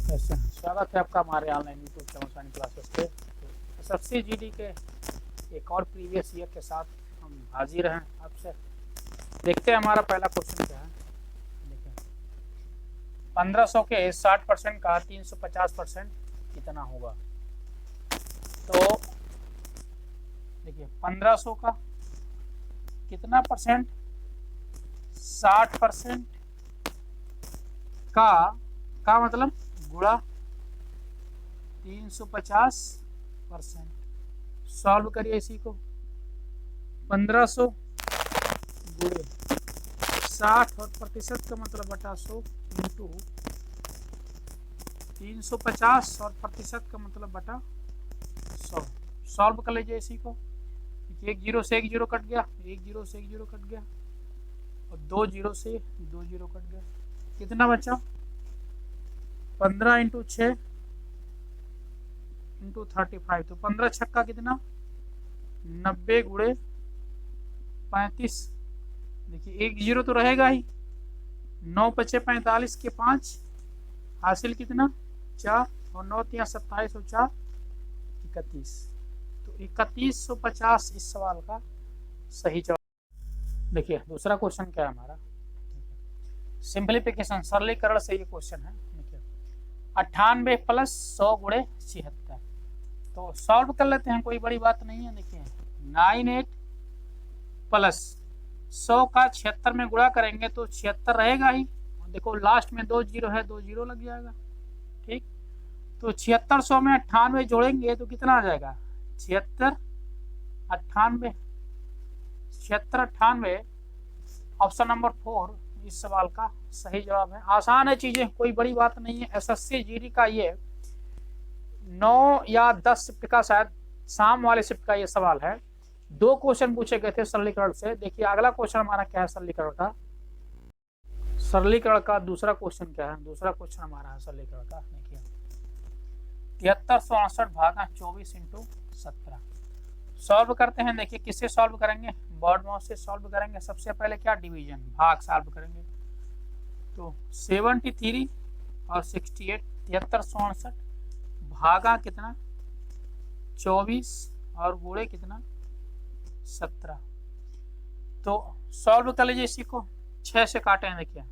कैसे हैं? स्वागत है आपका हमारे ऑनलाइन यूट्यूब चौंसानी क्लासेस पे। एसएससी जीडी के एक और प्रीवियस ईयर के साथ हम हाजिर हैं आपसे। देखते हैं हमारा पहला क्वेश्चन क्या है। देखिए 1500 के 60% का 350% कितना होगा। तो देखिए 1500 का कितना परसेंट, 60% का मतलब गुणा 350%। सॉल्व करिए इसी को। 1500 गुणे 60 और प्रतिशत का मतलब बटा 100 इंटू 350 और प्रतिशत का मतलब बटा 100। सॉल्व कर लीजिए इसी को। एक जीरो से एक जीरो कट गया, एक जीरो से एक जीरो कट गया और दो जीरो से दो जीरो कट गया। कितना बचा? 15 इंटू 6 इंटू 35। तो 15 छक्का कितना? 90 गुणे 35। देखिए एक जीरो तो रहेगा ही। 9 पचे 45 के 5 हासिल कितना? 4 और 9 तिया 27 और 4 31। तो 3150 इस सवाल का सही जवाब। देखिए दूसरा क्वेश्चन क्या है हमारा। सिंप्लीफिकेशन, सरलीकरण से ये क्वेश्चन है। देखिए 98 प्लस 100 गुणे 76। तो सॉल्व कर लेते हैं, कोई बड़ी बात नहीं है। देखिए 98 प्लस 100 का 76 में गुणा करेंगे तो 76 रहेगा ही। देखो लास्ट में 2 जीरो है, 2 जीरो लग जाएगा। ठीक, तो 76 100 में 98 जोड़ेंगे तो कितना आ जाएगा? 76 98 76 98। ऑप्शन नंबर 4 इस सवाल का सही जवाब है। आसान है चीजें, कोई बड़ी बात नहीं है। एसएससी जीडी का ये 9 या 10 शिफ्ट का, शायद शाम वाले शिफ्ट का ये सवाल है। 2 क्वेश्चन पूछे गए थे सरलीकरण से। देखिए अगला क्वेश्चन हमारा क्या है सरलीकरण का। सरलीकरण का दूसरा क्वेश्चन क्या है? दूसरा क्वेश्चन हमारा है सरलीकरण का। देखिए 7368 भागा 24 इंटू 17। सॉल्व करते हैं। देखिए किससे सॉल्व करेंगे? बॉड मॉस से सॉल्व करेंगे। सबसे पहले क्या? डिवीजन, भाग सॉल्व करेंगे। तो 73 और 68, 7368 भागा कितना? 24 और गुणे कितना? 17। तो सॉल्व कर लीजिए इसी को। 6 से काटे हैं। देखिए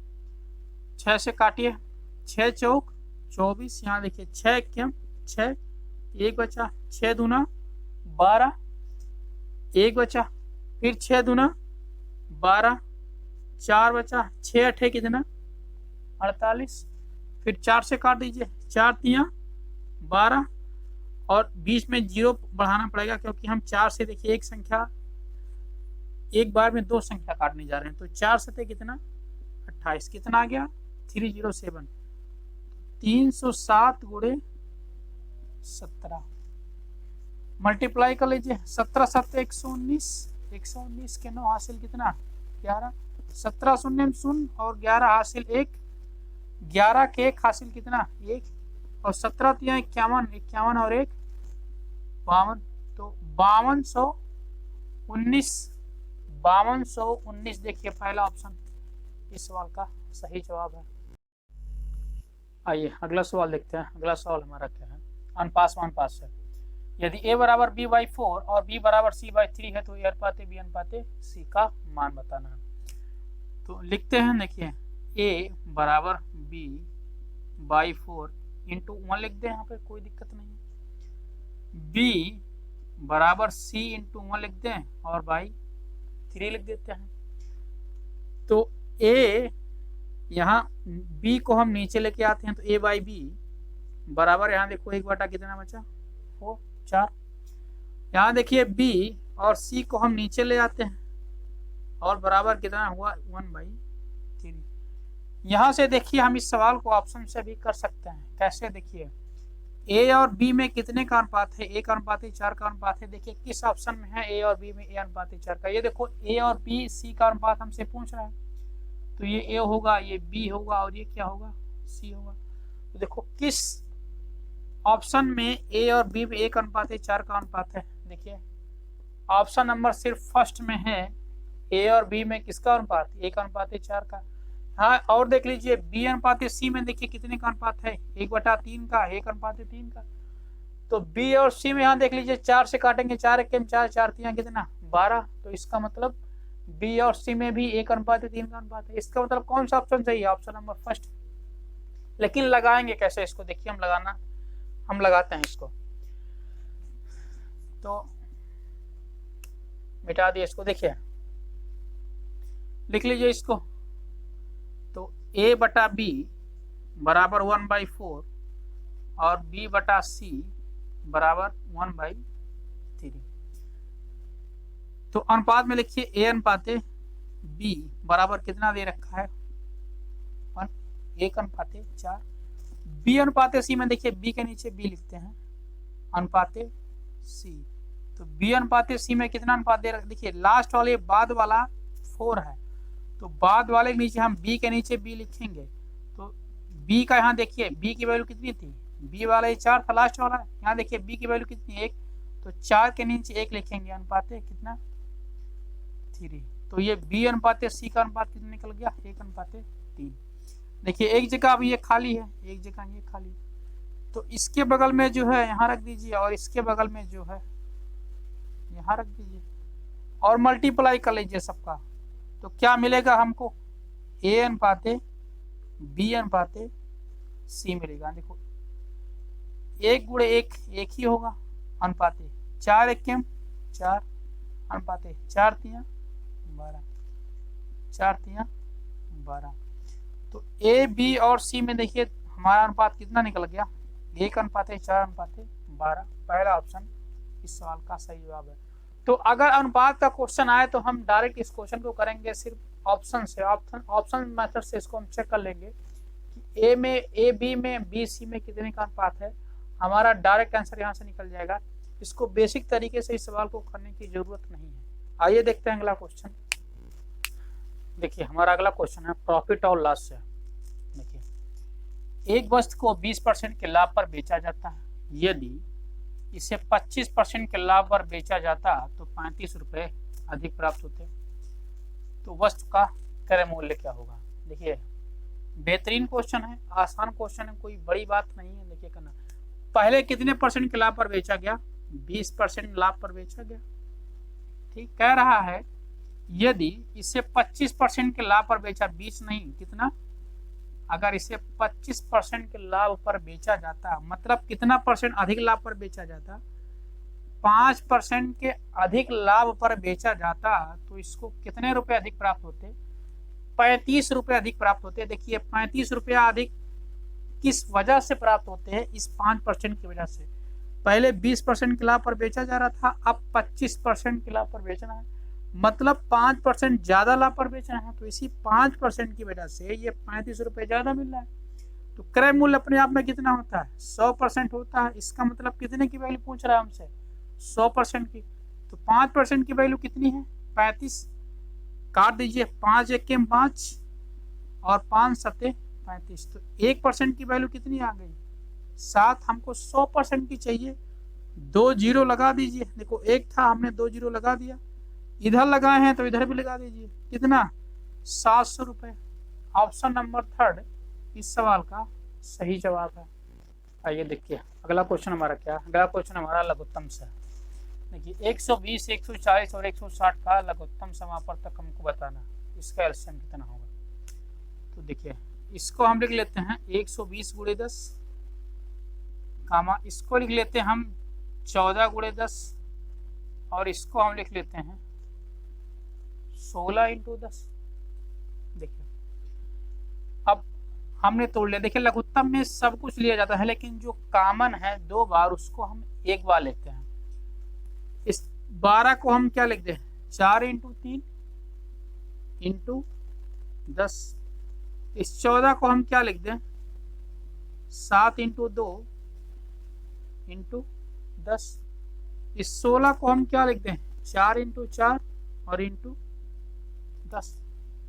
6 से काटिए। 6 चौक 24। यहाँ देखिए 6 क्यों 6, एक बचा। 6 दूना 12, एक बचा। फिर 6 दूना 12, 4 बचा। 6 अठे कितना? 48। फिर 4 से काट दीजिए। 4 तिया 12 और बीच में जीरो बढ़ाना पड़ेगा क्योंकि हम 4 से देखिए एक संख्या एक बार में 2 संख्या काटने जा रहे हैं। तो 4 सते कितना? 28। कितना आ गया? 307। 307 गुणे 17 मल्टीप्लाई कर लीजिए। 17 7 119, 119 के 9 हासिल कितना? 11। 17 शून्य 0 और 11 हासिल 1, 11 के 1 हासिल कितना? 1 और 17 तिया 51, 51 और 1 52। तो 5219, 5219 देखिए पहला ऑप्शन इस सवाल का सही जवाब है। आइए अगला सवाल देखते हैं। अगला सवाल हमारा क्या है? अनपास वनपास है। यदि a बराबर b बाई 4 और b बराबर c बाई 3 है तो a अनुपाते b अनुपाते c का मान बताना है। तो लिखते हैं। देखिए a बराबर b बाई 4 इंटू 1 लिख दें, यहाँ पे कोई दिक्कत नहीं है। b बराबर c इंटू 1 लिख दें और बाई 3 लिख देते हैं। तो a यहाँ b को हम नीचे लेके आते हैं तो a बाई b बराबर, यहाँ देखो एक बटा कितना बचा? 4। यहाँ देखिए b और c को हम नीचे ले आते हैं और बराबर कितना हुआ? 1/3। यहाँ से देखिए हम इस सवाल को ऑप्शन से भी कर सकते हैं। कैसे? देखिए a और b में कितने का अनुपात है? a का अनुपात 4 का अनुपात है। देखिए किस ऑप्शन में है a और b में a अनुपात 4 का? ये देखो a और b c का अनुपात हमसे पूछ रहा है तो ये a होगा, ये b होगा और ये क्या होगा? c होगा। तो देखो किस ऑप्शन में a और b में 1 अनुपात 4 का अनुपात है। देखिए ऑप्शन नंबर सिर्फ फर्स्ट में है a और b में किसका अनुपात? 1 अनुपात 4 का। हाँ, और देख लीजिए बी अनुपात सी में देखिए कितने का अनुपात है, 1/3 का, 1/3 का। तो बी और सी में यहाँ देख लीजिए 4 से काटेंगे, 4 1 4, 4 3 कितना 12। तो इसका मतलब बी और सी में भी 1/3 का अनुपात है। इसका मतलब कौन सा ऑप्शन सही है? Option number first. लेकिन लगाएंगे कैसे इसको, देखिए हम लगाते हैं इसको। तो मिटा दिए इसको, देखिए लिख लीजिए इसको। तो a बटा बी बराबर 1/4 और b बटा सी बराबर 1/3। तो अनुपात में लिखिए a अनुपाते b बराबर कितना दे रखा है 1/4। b अनुपाते सी में देखिए b के नीचे b लिखते हैं अनुपाते c। तो b अनुपाते c में कितना अनुपात दे रखा, देखिए लास्ट वाले बाद वाला 4 है, तो बाद वाले के नीचे हम b के नीचे b लिखेंगे। तो b का यहाँ देखिए b की वैल्यू कितनी थी, b वाला ये 4 था लास्ट वाला, यहाँ देखिए b की वैल्यू कितनी 1, तो 4 के नीचे 1 लिखेंगे अनुपाते कितना 3। तो ये b अनुपाते c का अनुपात कितना निकल गया 1/3। देखिए एक जगह अब ये खाली है, एक जगह ये खाली है, तो इसके बगल में जो है यहाँ रख दीजिए और इसके बगल में जो है यहाँ रख दीजिए और मल्टीप्लाई कर लीजिए सबका। तो क्या मिलेगा हमको a अनुपाते b अनुपाते c मिलेगा। देखो 1 गुणे 1 1 ही होगा अनुपाते 4 1 4 अनुपाते 4 3 12 4 3 12। तो a b और c में देखिए हमारा अनुपात कितना निकल गया 1/4 पहला ऑप्शन इस सवाल का सही जवाब है। तो अगर अनुपात का क्वेश्चन आए तो हम डायरेक्ट इस क्वेश्चन को करेंगे सिर्फ ऑप्शन से, ऑप्शन मेथड से इसको हम चेक कर लेंगे कि ए बी में बी सी में कितने का अनुपात है, हमारा डायरेक्ट आंसर यहाँ से निकल जाएगा। इसको बेसिक तरीके से इस सवाल को करने की जरूरत नहीं है। आइए देखते हैं अगला क्वेश्चन। देखिए हमारा अगला क्वेश्चन है प्रॉफिट और लॉस से। देखिए एक वस्तु को 20% के लाभ पर बेचा जाता है, यदि इसे 25% के लाभ पर बेचा जाता तो 35 रुपये अधिक प्राप्त होते, तो वस्तु का क्रय मूल्य क्या होगा। देखिए बेहतरीन क्वेश्चन है, आसान क्वेश्चन है, कोई बड़ी बात नहीं है। देखिए करना पहले कितने परसेंट के लाभ पर बेचा गया 20% लाभ पर बेचा गया, ठीक। कह रहा है यदि इसे 25% के लाभ पर बेचा, 20 नहीं कितना, अगर इसे 25% के लाभ पर बेचा जाता मतलब कितना परसेंट अधिक लाभ पर बेचा जाता, 5% के अधिक लाभ पर बेचा जाता तो इसको कितने रुपए अधिक प्राप्त होते 35 रुपए अधिक प्राप्त होते। देखिए 35 रुपया अधिक किस वजह से प्राप्त होते हैं, इस 5% की वजह से। पहले 20% के लाभ पर बेचा जा रहा था, अब 25% के लाभ पर बेचना है, मतलब 5% ज्यादा लाभ पर बेचना है, तो इसी 5% की वजह से ये 35 रुपए ज्यादा मिल रहा है। तो क्रय मूल्य अपने आप में कितना होता है 100% होता है। इसका मतलब कितने की वैल्यू पूछ रहा है हमसे 100% की। तो 5% की वैल्यू कितनी है 35, काट दीजिए 5 1 5 और 5 7 35। तो 1% की वैल्यू कितनी आ गई 7। हमको 100% की चाहिए, 2 जीरो लगा दीजिए। देखो एक था हमने 2 जीरो लगा दिया, इधर लगाए हैं तो इधर भी लगा दीजिए, कितना 700 रुपये। ऑप्शन नंबर 3 इस सवाल का सही जवाब है। आइए देखिए अगला क्वेश्चन हमारा क्या, अगला क्वेश्चन हमारा लघुत्तम से। देखिए 120 140 और 160 का लघुत्तम समापवर्तक हमको बताना, इसका एलसीएम कितना होगा। तो देखिए इसको हम लिख लेते हैं 120 गुणे 10 कामा, इसको लिख लेते हैं हम 14 गुणे 10 और इसको हम लिख लेते हैं 16 × 10। देखिए अब हमने तोड़ लिया। देखिए लघुत्तम में सब कुछ लिया जाता है, लेकिन जो कॉमन है 2 बार उसको हम 1 बार लेते हैं। इस 12 को हम क्या लिख दें 4 × 3 × 10। इस 14 को हम क्या लिख दें 7 × 2 × 10। इस 16 को हम क्या लिख दें 4 × 4 और × 10।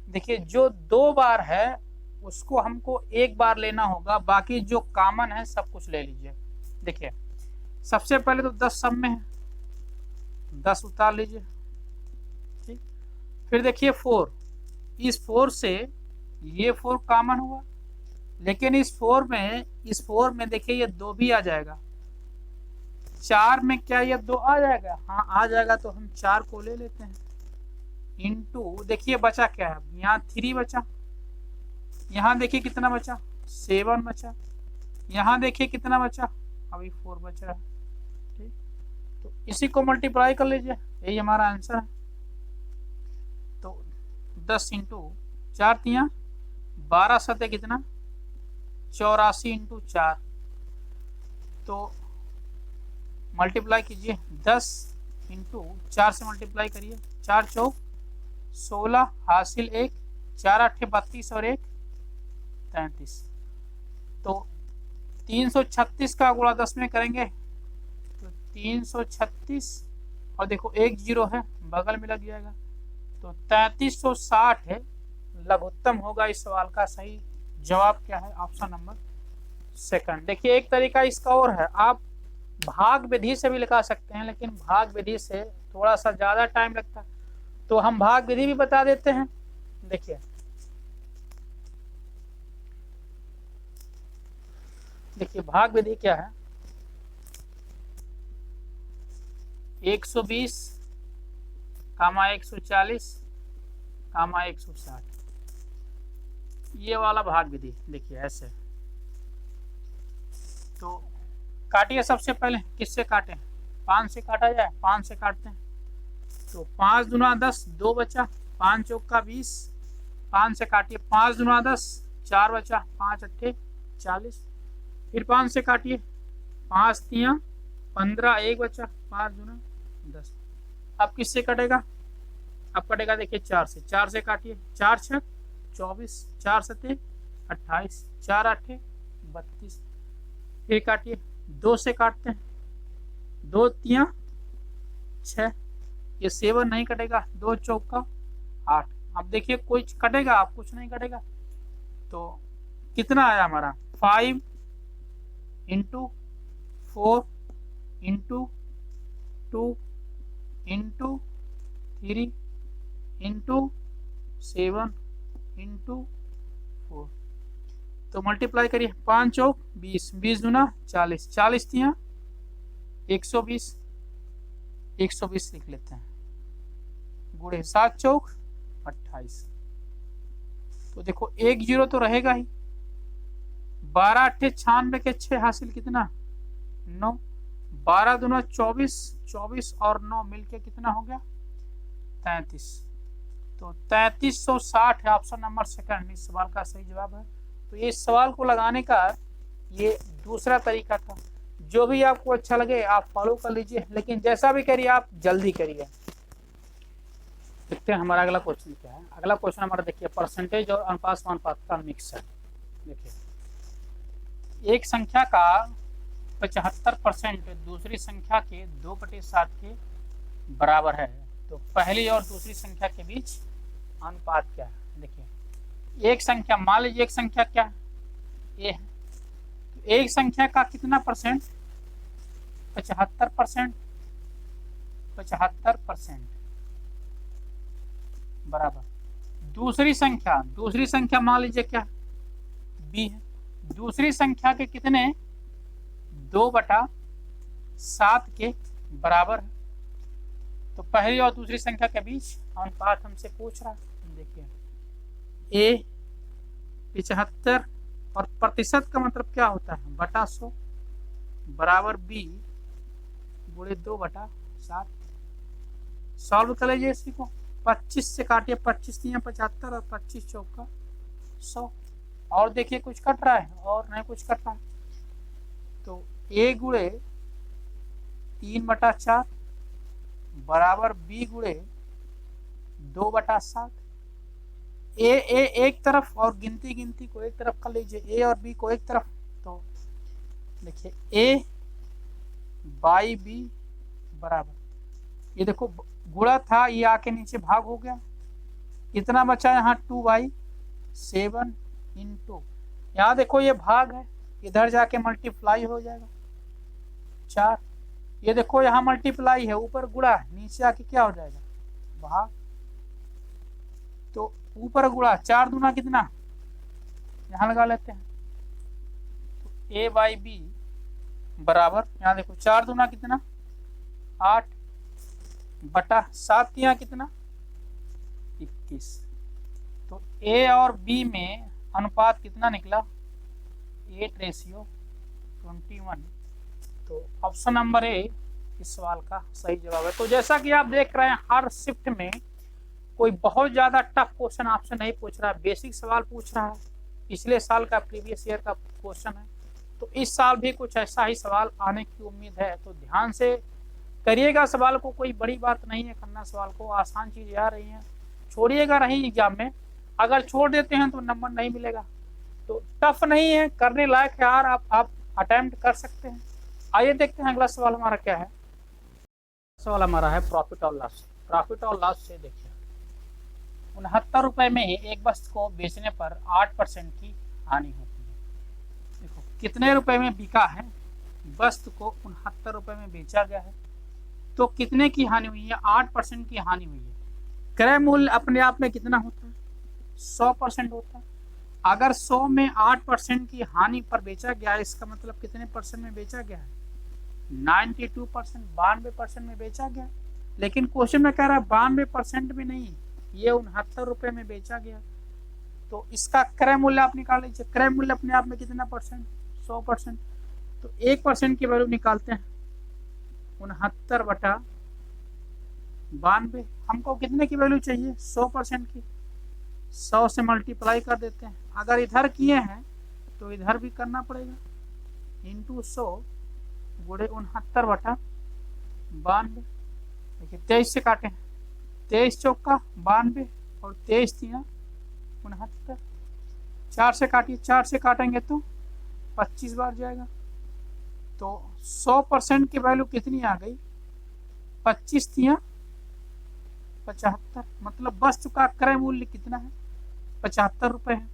देखिए जो 2 बार है उसको हमको 1 बार लेना होगा, बाकी जो कॉमन है सब कुछ ले लीजिए। देखिए सबसे पहले तो 10 सब में है, 10 उतार लीजिए, ठीक। फिर देखिए 4, इस 4 से ये 4 कॉमन हुआ, लेकिन इस 4 में देखिए ये 2 भी आ जाएगा। 4 में क्या ये 2 आ जाएगा? हाँ आ जाएगा, तो हम 4 को ले लेते हैं। इंटू देखिए बचा क्या है, यहाँ 3 बचा, यहाँ देखिए कितना बचा 7 बचा, यहाँ देखिए कितना बचा अभी 4 बचा है। ठीक, तो इसी को मल्टीप्लाई कर लीजिए, यही हमारा आंसर है। तो 10 इंटू 4 तिया 12 सतह कितना 84 इंटू 4, तो मल्टीप्लाई कीजिए 10 इंटू 4 से मल्टीप्लाई करिए, 4 चौक 16 हासिल 1, 4 8 32 और 1 33। तो 336 का गुणा 10 में करेंगे तो 336, और देखो 1 0 है बगल में लग जाएगा, तो 3360 है लघुत्तम होगा। इस सवाल का सही जवाब क्या है? Option number second. देखिए एक तरीका इसका और है, आप भाग विधि से भी लिखा सकते हैं, लेकिन भाग विधि से थोड़ा सा ज्यादा टाइम लगता है, तो हम भाग विधि भी बता देते हैं। देखिए भाग विधि क्या है, 120 कामा 140 कामा 160, ये वाला भाग विधि। देखिए ऐसे, तो काटिए सबसे पहले, किससे काटें? 5 से काटा जाए, 5 से काटते हैं, तो 5 दूना 10 2 बचा, 5 चौक का 20, 5 से काटिए 5 दूना 10 4 बचा, 5 अट्ठे 40, फिर 5 से काटिए 5 तिया 15 1 बचा, 5 दूना 10। अब किससे कटेगा? अब कटेगा देखिए 4 से, 4 से काटिए 4 6 24, 4 7 28, 4 8 32, फिर काटिए 2 से काटते हैं, 2 तिया 6, ये 7 नहीं कटेगा, 2 चौका 8। अब देखिए कुछ कटेगा? आप कुछ नहीं कटेगा, तो कितना आया हमारा 5 into 4 into 2 into 3 into 7 into 4, तो मल्टीप्लाई करिए 5 चौक 20, 20 दूना 40, 40 तिया 120, 120 लिख लेते हैं, गुणे 7 चौक 28। तो देखो 1 0 तो रहेगा ही, 12 अट्ठे 96 के 6 हासिल कितना 9, 12 दूना 24, 24 और 9 मिलके कितना हो गया 33। तो 3360 है ऑप्शन नंबर सेकंड इस सवाल का सही जवाब है। तो ये सवाल को लगाने का ये दूसरा तरीका था। जो भी आपको अच्छा लगे आप फॉलो कर लीजिए, लेकिन जैसा भी करिए आप जल्दी करिए। देखते हैं हमारा अगला क्वेश्चन क्या है। अगला क्वेश्चन हमारा देखिए परसेंटेज और अनुपात का मिक्स है। देखिए एक संख्या का 75% दूसरी संख्या के 2/7 के बराबर है, तो पहली और दूसरी संख्या के बीच अनुपात क्या है? देखिए एक संख्या, मान लीजिए एक संख्या क्या है ए है, तो एक संख्या का कितना परसेंट 75%, 75% बराबर दूसरी संख्या मान लीजिए क्या बी है, दूसरी संख्या के कितने 2/7 के बराबर है, तो पहली और दूसरी संख्या के बीच अनुपात हमसे पूछ रहा है। देखिए ए 75 और प्रतिशत का मतलब क्या होता है बटा 100 बराबर बी गुणे 2/7। सॉल्व कर लीजिए इसी को, 25 से काटिए, 25 तिया 75 और 25 चौका 100, और देखिए कुछ कट रहा है और नहीं कुछ कट रहा है, तो ए गुणे 3/4 बराबर बी गुणे 2/7। ए एक तरफ और गिनती को एक तरफ कर लीजिए, ए और बी को एक तरफ, तो देखिए ए बाई बी बराबर, ये देखो गुणा था ये आके नीचे भाग हो गया, कितना बचा यहाँ 2/7 इंटू, यहाँ देखो ये भाग है, इधर जाके मल्टीप्लाई हो जाएगा 4, ये देखो यहाँ मल्टीप्लाई है, ऊपर गुणा नीचे आके क्या हो जाएगा भाग, तो ऊपर गुणा 4 दूना कितना यहाँ लगा लेते हैं। तो ए बाई बी बराबर, यहाँ देखो 4 दूना कितना 8 बटा 7 यहाँ कितना 21। तो ए और बी में अनुपात कितना निकला 8:21। तो ऑप्शन नंबर ए इस सवाल का सही जवाब है। तो जैसा कि आप देख रहे हैं हर शिफ्ट में कोई बहुत ज्यादा टफ क्वेश्चन आपसे नहीं पूछ रहा है, बेसिक सवाल पूछ रहा है। पिछले साल का प्रीवियस ईयर का क्वेश्चन है, तो इस साल भी कुछ ऐसा ही सवाल आने की उम्मीद है। तो ध्यान से करिएगा सवाल को, कोई बड़ी बात नहीं है करना सवाल को, आसान चीजें आ रही हैं। छोड़िएगा नहीं एग्जाम में, अगर छोड़ देते हैं तो नंबर नहीं मिलेगा। तो टफ नहीं है, करने लायक है यार, आप अटेम्प्ट कर सकते हैं। आइए देखते हैं अगला सवाल हमारा क्या है। सवाल हमारा है प्रॉफिट और लॉस। प्रॉफिट और लॉस से देखिए 69 रुपए में एक वस्तु को बेचने पर 8% की हानि होती है। देखो कितने रुपए में बिका है, वस्तु को 69 रुपए में बेचा गया है, तो कितने की हानि हुई है 8% की हानि हुई है। क्रय मूल्य अपने आप में कितना होता है 100% होता है। अगर 100 में 8% की हानि पर बेचा गया है, इसका मतलब कितने परसेंट में बेचा गया है 92%, 92% में बेचा गया। लेकिन क्वेश्चन में कह रहा है 92% में नहीं, ये 69 रुपए में बेचा गया। तो इसका क्रय मूल्य आप निकाल लीजिए। क्रय मूल्य अपने आप में कितना परसेंट 100%। तो 1% की वैल्यू निकालते हैं 69/92। हमको कितने की वैल्यू चाहिए 100% की, 100 से मल्टीप्लाई कर देते हैं। अगर इधर किए हैं तो इधर भी करना पड़ेगा, इंटू 100 गुणे 69/92। देखिए 23 से काटे हैं, 23 चौका 92 और 23 तिया 69। 4 से काटिए, 4 से काटेंगे तो 25 बार जाएगा। तो 100% की वैल्यू कितनी आ गई 25 तिया 75। मतलब वस्तु का क्रय मूल्य कितना है 75 रुपए है।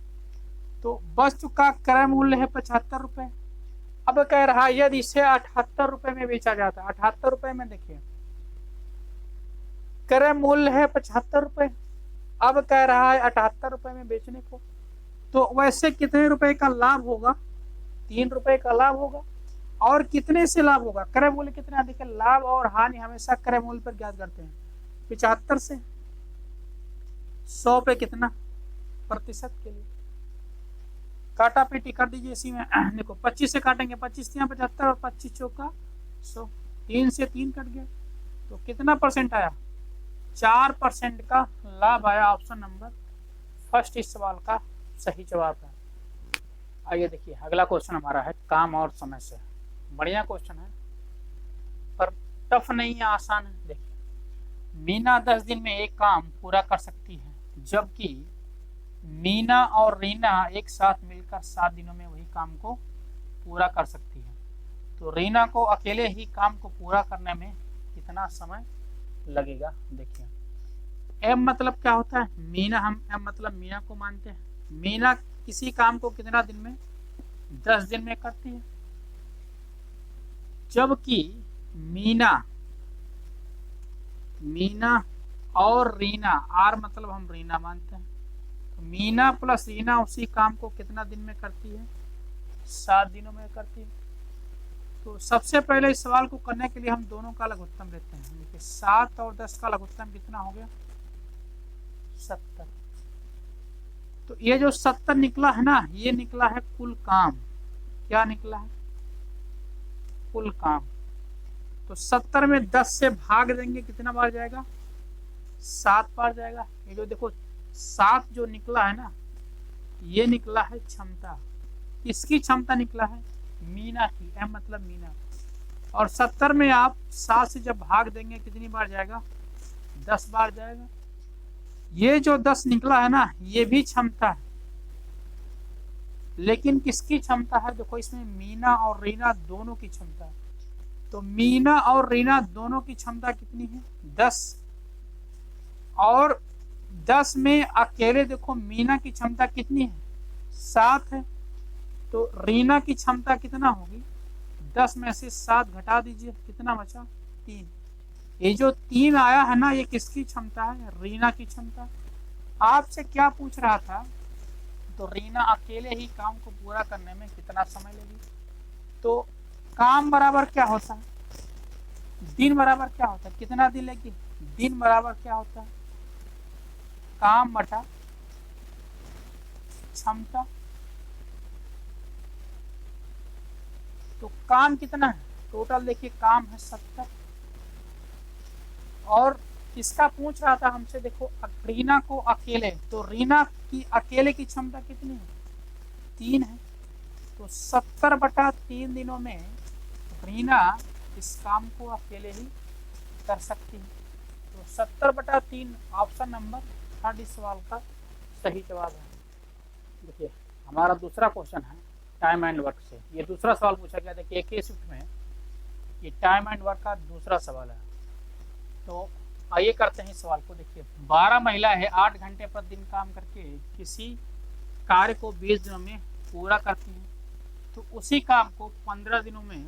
तो वस्तु का क्रय मूल्य है 75 रुपए। अब कह रहा है यदि इसे 78 रुपए में बेचा जाता है, 78 रुपए में देखिए क्रय मूल्य है 75 रुपए, अब कह रहा है 78 रुपए में बेचने को, तो वैसे कितने रुपए का लाभ होगा 3 रुपए का लाभ होगा। और कितने से लाभ होगा क्रय मूल्य कितना, देखिए लाभ और हानि हमेशा क्रय मूल्य पर ज्ञात करते हैं 75 से 100 पे कितना प्रतिशत के लिए काटा पीटी कर दीजिए इसी में। देखो 25 से काटेंगे, 25 यहाँ 75 और 25 चौका 100, 3 से 3 कट गया, तो कितना परसेंट आया 4% का लाभ आया। ऑप्शन नंबर फर्स्ट इस सवाल का सही जवाब है। आइए देखिए अगला क्वेश्चन हमारा है काम और समय से। बढ़िया क्वेश्चन है पर टफ नहीं है, आसान है। देखिए मीना 10 दिन में एक काम पूरा कर सकती है, जबकि मीना और रीना एक साथ मिलकर 7 दिनों में वही काम को पूरा कर सकती है। तो रीना को अकेले ही काम को पूरा करने में कितना समय लगेगा। देखिए एम मतलब क्या होता है मीना, हम एम मतलब मीना को मानते हैं। मीना किसी काम को कितना दिन में 10 दिन में करती है, जबकि मीना और रीना, आर मतलब हम रीना मानते हैं, तो मीना प्लस रीना उसी काम को कितना दिन में करती है 7 दिनों में करती है। तो सबसे पहले इस सवाल को करने के लिए हम दोनों का लघुत्तम लेते हैं। देखिए 7 और 10 का लघुत्तम कितना हो गया 70। तो ये जो 70 निकला है ना, ये निकला है कुल काम। क्या निकला है कुल काम। तो 70 में 10 से भाग देंगे कितना बार जाएगा 7 बार जाएगा। ये जो देखो 7 जो निकला है ना, ये निकला है क्षमता। किसकी क्षमता निकला है मीना की, एम मतलब मीना। और 70 में आप 7 से जब भाग देंगे कितनी बार जाएगा 10 बार जाएगा। ये जो 10 निकला है ना, ये भी क्षमता है, लेकिन किसकी क्षमता है देखो इसमें मीना और रीना दोनों की क्षमता है। तो मीना और रीना दोनों की क्षमता कितनी है 10, और 10 में अकेले देखो मीना की क्षमता कितनी है 7 है। तो रीना की क्षमता कितना होगी 10 में से 7 घटा दीजिए कितना बचा 3। ये जो 3 आया है ना, ये किसकी क्षमता है रीना की क्षमता। आपसे क्या पूछ रहा था तो रीना अकेले ही काम को पूरा करने में कितना समय लेगी? तो काम बराबर क्या होता है, दिन बराबर क्या होता है, कितना दिन लेगी? दिन बराबर क्या होता है, काम बटा क्षमता। तो काम कितना है टोटल, देखिए काम है 70। और किसका पूछ रहा था हमसे, देखो रीना को अकेले, तो रीना की अकेले की क्षमता कितनी है, 3 है। तो 70/3 दिनों में रीना इस काम को अकेले ही कर सकती है। तो 70/3 ऑप्शन नंबर 3 इस सवाल का सही जवाब है। देखिए हमारा दूसरा क्वेश्चन है टाइम एंड वर्क से। ये दूसरा सवाल पूछा गया, देखिए एक ही शिफ्ट में ये टाइम एंड वर्क का दूसरा सवाल है। तो आइए करते हैं इस सवाल को। देखिए 12 महिला है 8 घंटे प्रतिदिन काम करके किसी कार्य को 20 दिनों में पूरा करती हैं। तो उसी काम को 15 दिनों में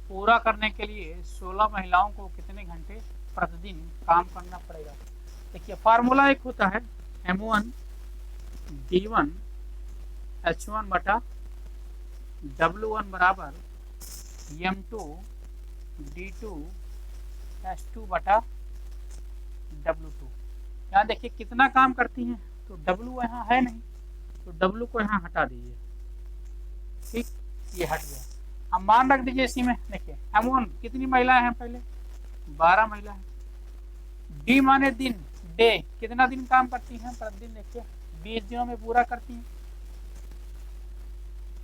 पूरा करने के लिए 16 महिलाओं को कितने घंटे प्रतिदिन काम करना पड़ेगा? देखिए फार्मूला एक होता है M1 D1 H1 बटा W1 बराबर M2 D2 H2 बटा W2। यहाँ देखिए कितना काम करती हैं, तो W यहाँ है नहीं, तो W को यहाँ हटा दीजिए। ठीक, ये हट गया। अब मान रख दीजिए इसी में। देखिए M1 कितनी महिलाएं हैं, पहले 12 महिलाएं। D माने दिन, डे कितना दिन काम करती हैं प्रतिदिन, देखिए 20 दिनों में पूरा करती हैं।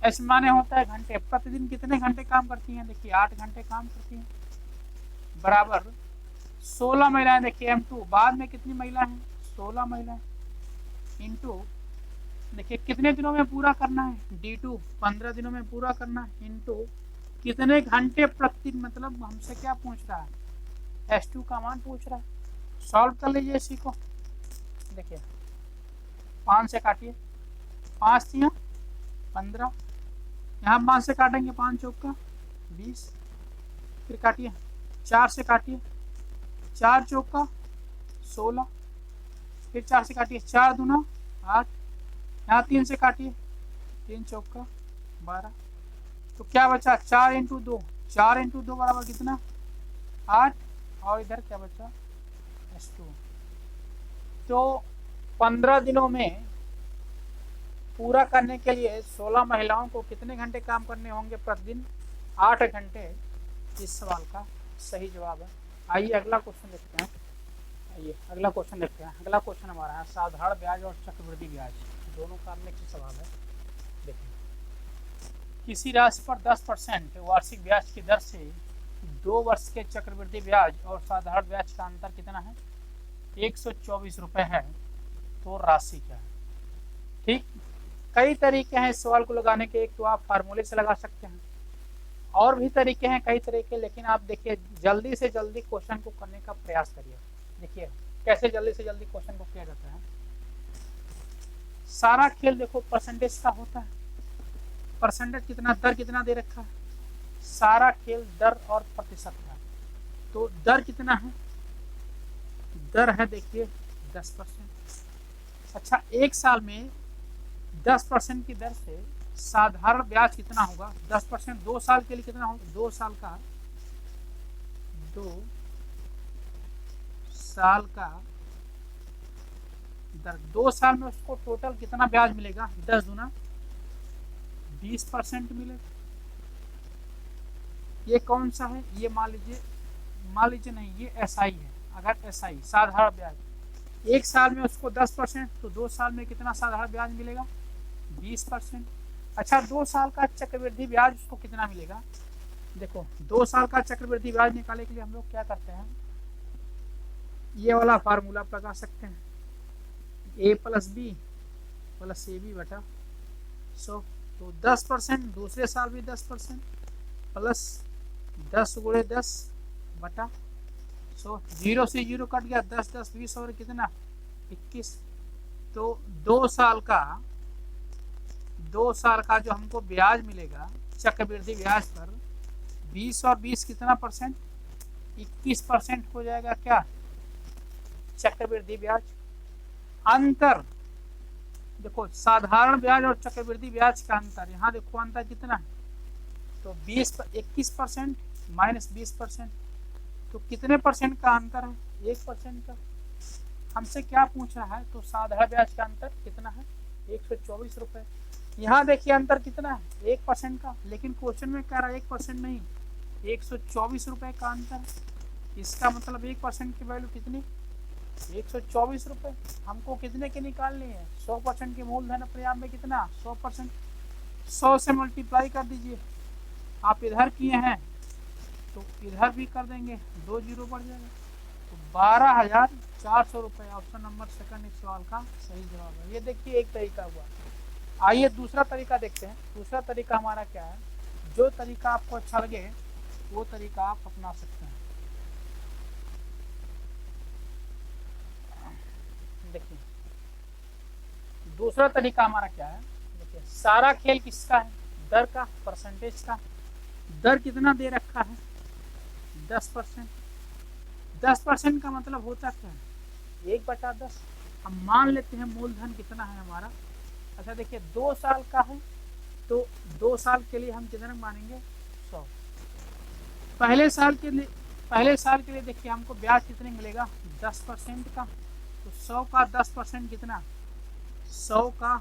S माने होता है घंटे, प्रतिदिन कितने घंटे काम करती हैं, देखिए 8 घंटे काम करती हैं, बराबर 16 महिलाएं। देखिए M2 बाद में कितनी महिला हैं, 16 महिलाएं, इंटू देखिए कितने दिनों में पूरा करना है, D2 15 दिनों में पूरा करना है, इंटू कितने घंटे प्रतिदिन, मतलब हमसे क्या पूछ रहा है, S2 का मान पूछ रहा है। सॉल्व कर लीजिए इसी को। देखिए 5 से काटिए, 5 3 15, यहाँ 5 से काटेंगे, 5 चौका 20, फिर काटिए 4 से काटिए, 4 चौका 16, फिर 4 से काटिए, 4 दूना 8, यहाँ 3 से काटिए, 3 चौका 12। तो क्या बचा, 4 इंटू 2, 4 इंटू 2 बराबर कितना 8, और इधर क्या बचा S2। तो 15 दिनों में पूरा करने के लिए 16 महिलाओं को कितने घंटे काम करने होंगे प्रतिदिन, 8 घंटे इस सवाल का सही जवाब है। आइए अगला क्वेश्चन देखते हैं। आइए अगला क्वेश्चन देखते हैं। अगला क्वेश्चन हमारा है साधारण ब्याज और चक्रवृद्धि ब्याज दोनों का मिक्स सवाल है। देखिए किसी राशि पर 10% वार्षिक ब्याज की दर से 2 वर्ष के चक्रवृद्धि ब्याज और साधारण ब्याज का अंतर कितना है, 124 रुपये है। तो राशि क्या है? ठीक, कई तरीके हैं इस सवाल को लगाने के। एक तो आप फार्मूले से लगा सकते हैं, और भी तरीके हैं कई तरीके, लेकिन आप देखिए जल्दी से जल्दी क्वेश्चन को करने का प्रयास करिए। देखिए कैसे जल्दी से जल्दी क्वेश्चन को किया जाता है। सारा खेल देखो परसेंटेज का होता है। परसेंटेज कितना, दर कितना दे रखा है, सारा खेल दर और प्रतिशत का। तो दर कितना है, दर है देखिए 10%। अच्छा एक साल में 10% की दर से साधारण ब्याज कितना होगा, 10%, 2 साल के लिए कितना होगा, 2 साल का, 2 साल का दर, 2 साल में उसको टोटल कितना ब्याज मिलेगा, 10 गुना 20% मिलेगा। ये कौन सा है, ये मान लीजिए नहीं, ये SI है। अगर SI साधारण ब्याज, 1 साल में उसको 10%, तो 2 साल में कितना साधारण ब्याज मिलेगा, 20%। अच्छा 2 साल का चक्रवृद्धि ब्याज उसको कितना मिलेगा, देखो 2 साल का चक्रवृद्धि ब्याज निकालने के लिए हम लोग क्या करते हैं, ये वाला फार्मूला लगा सकते हैं, A + B + AB बटा 100। तो 10%, दूसरे साल भी 10% प्लस 10 × 10 बटा 100। 0 से 0 कट गया, 10 10 20 और कितना 21। तो 2 साल का जो हमको ब्याज मिलेगा चक्रवृद्धि ब्याज पर, 20 और 20 कितना परसेंट, 21% हो जाएगा क्या चक्रवृद्धि ब्याज। अंतर देखो साधारण ब्याज और चक्रवृद्धि ब्याज का अंतर, यहाँ देखो अंतर कितना है, तो 21% माइनस 20%, तो कितने परसेंट का अंतर है, 1% का। हमसे क्या पूछ रहा है, तो साधारण ब्याज का अंतर कितना है, 124 रुपये। यहाँ देखिए अंतर कितना है, 1% का, लेकिन क्वेश्चन में कह रहा है 1% नहीं, 124 रुपये का अंतर है। इसका मतलब 1% की वैल्यू कितनी, 124 रुपये। हमको कितने के निकालनी है, 100% की मूलधन अपने आप में कितना, 100%, 100 से मल्टीप्लाई कर दीजिए। आप इधर किए हैं तो इधर भी कर देंगे, 2 जीरो बढ़ जाएगा, तो 12,400 रुपये। ऑप्शन नंबर सेकंड इस सवाल का सही जवाब है। ये देखिए एक तरीका हुआ। आइए दूसरा तरीका देखते हैं। दूसरा तरीका हमारा क्या है, जो तरीका आपको अच्छा लगे वो तरीका आप अपना सकते हैं। देखिए दूसरा तरीका हमारा क्या है, देखिए सारा खेल किसका है, दर का, परसेंटेज का। दर कितना दे रखा है, 10%। 10% का मतलब होता क्या है, 1/10। हम मान लेते हैं मूलधन कितना है हमारा। अच्छा देखिए 2 साल का है, तो 2 साल के लिए हम कितना मानेंगे, 100। पहले साल के लिए देखिए हमको ब्याज कितने मिलेगा, 10% का, तो 100 का 10% कितना, 100 का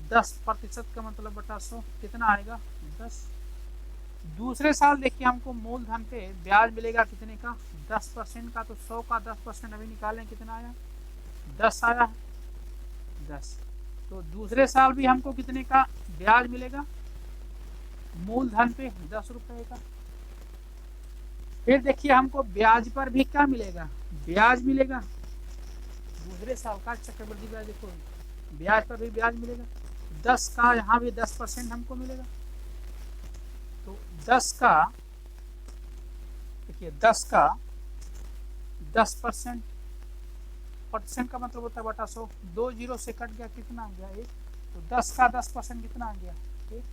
10% का मतलब बटा 100 कितना आएगा, 10। दूसरे साल देखिए हमको मूलधन पे ब्याज मिलेगा कितने का, 10% का, तो 100 का 10% अभी निकालें कितना आया, 10 आया, 10। तो दूसरे साल भी हमको कितने का ब्याज मिलेगा, मूलधन पे 10 रुपए का। फिर देखिए हमको ब्याज पर भी क्या मिलेगा, ब्याज मिलेगा। दूसरे साल का चक्रवृद्धि ब्याज देखो, ब्याज पर भी ब्याज मिलेगा, 10 का, यहाँ भी 10% हमको मिलेगा। तो 10 का देखिए 10 का 10%, परसेंट का मतलब होता है बटा 100, 2 जीरो से कट गया, कितना आ गया, 1। तो 10 का 10% कितना आ गया, 1।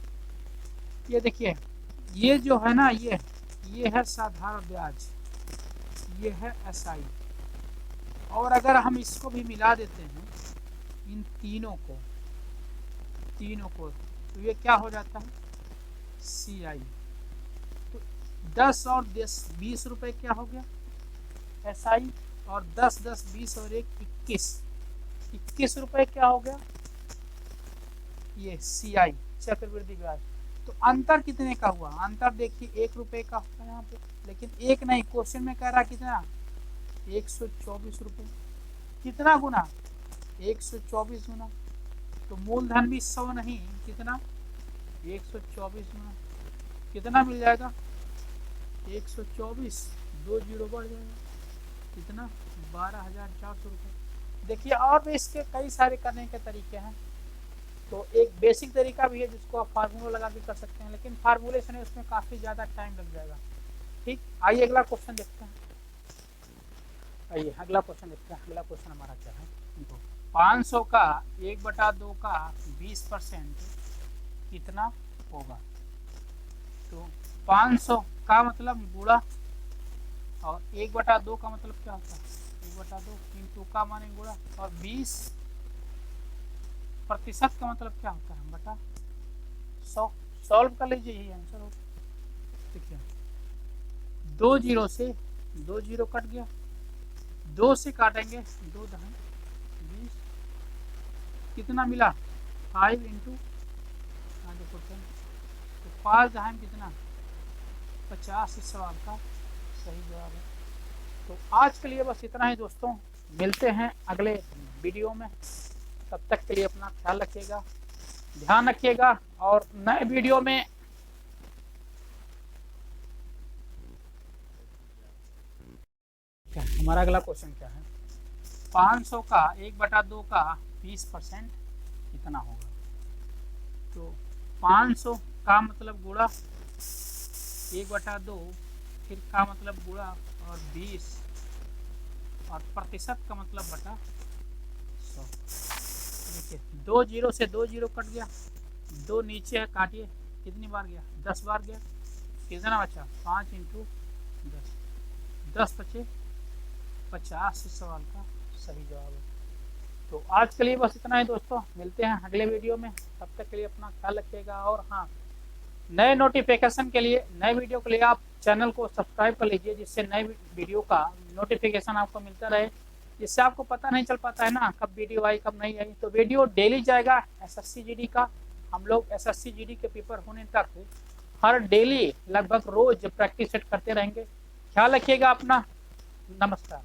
ये देखिए ये जो है ना, ये है साधारण ब्याज, ये है एसआई। और अगर हम इसको भी मिला देते हैं इन तीनों को, तो ये क्या हो जाता है, सीआई। तो 10 और 10 20 रुपए क्या हो गया, एसआई, और 10 10 20 और 1 21 रुपए क्या हो गया, ये सीआई, चक्रवृद्धि ब्याज। तो अंतर कितने का हुआ, अंतर देखिए 1 रुपए का होता है यहाँ पे, लेकिन एक नहीं, क्वेश्चन में कह रहा कितना, 124 रुपए। कितना गुना, 124 गुना। तो मूलधन भी 100 नहीं, कितना, 124 गुना, कितना मिल जाएगा, 124, 2 जीरो बढ़ जाएगा, कितना, 12,400 रुपये। देखिए और भी इसके कई सारे करने के तरीके हैं। तो एक बेसिक तरीका भी है जिसको आप फार्मूला लगा के कर सकते हैं, लेकिन फार्मूलेशन है उसमें काफ़ी ज़्यादा टाइम लग जाएगा। ठीक, आइए अगला क्वेश्चन देखते हैं। आइए अगला क्वेश्चन देखते हैं। अगला क्वेश्चन हमारा क्या है, 500 का 1/2 का 20% कितना होगा। तो 500 का मतलब गुणा, और 1/2 का मतलब क्या होता है, 1/2 इंटू का माने गुणा, और 20% का मतलब क्या होता है, बटा 100। सॉल्व कर लीजिए, यही आंसर होगा। देखिए 2 जीरो से 2 जीरो कट गया, 2 से काटेंगे 2 दहाई 20, कितना मिला, 5 इंटू, देखो 10, तो 5 दहाई में कितना, 50 इस सवाल का सही जवाब है। तो आज के लिए बस इतना ही दोस्तों, मिलते हैं अगले वीडियो में। तब तक के लिए अपना ख्याल रखिएगा, ध्यान रखिएगा, और नए वीडियो में हमारा अगला क्वेश्चन क्या है, 500 का 1/2 का 20% कितना होगा। तो 500 का मतलब गुणा, 1/2, फिर का मतलब गुणा, और 20, और प्रतिशत का मतलब बटा 100। देखिए 2 जीरो से 2 जीरो कट गया, 2 नीचे है, काटिए, कितनी बार गया, 10 बार गया, कितना बचा, 5 इंटू 10, 10 बचे 50 इस सवाल का सही जवाब है। तो आज के लिए बस इतना ही दोस्तों, मिलते हैं अगले वीडियो में। तब तक के लिए अपना ख्याल रखिएगा। और हाँ, नए नोटिफिकेशन के लिए, नए वीडियो के लिए आप चैनल को सब्सक्राइब कर लीजिए, जिससे नए वीडियो का नोटिफिकेशन आपको मिलता रहे। जिससे आपको पता नहीं चल पाता है ना कब वीडियो आई कब नहीं आई। तो वीडियो डेली जाएगा एसएससी जीडी का। हम लोग एसएससी जीडी के पेपर होने तक हर डेली लगभग रोज प्रैक्टिस सेट करते रहेंगे। ख्याल रखिएगा अपना। नमस्कार।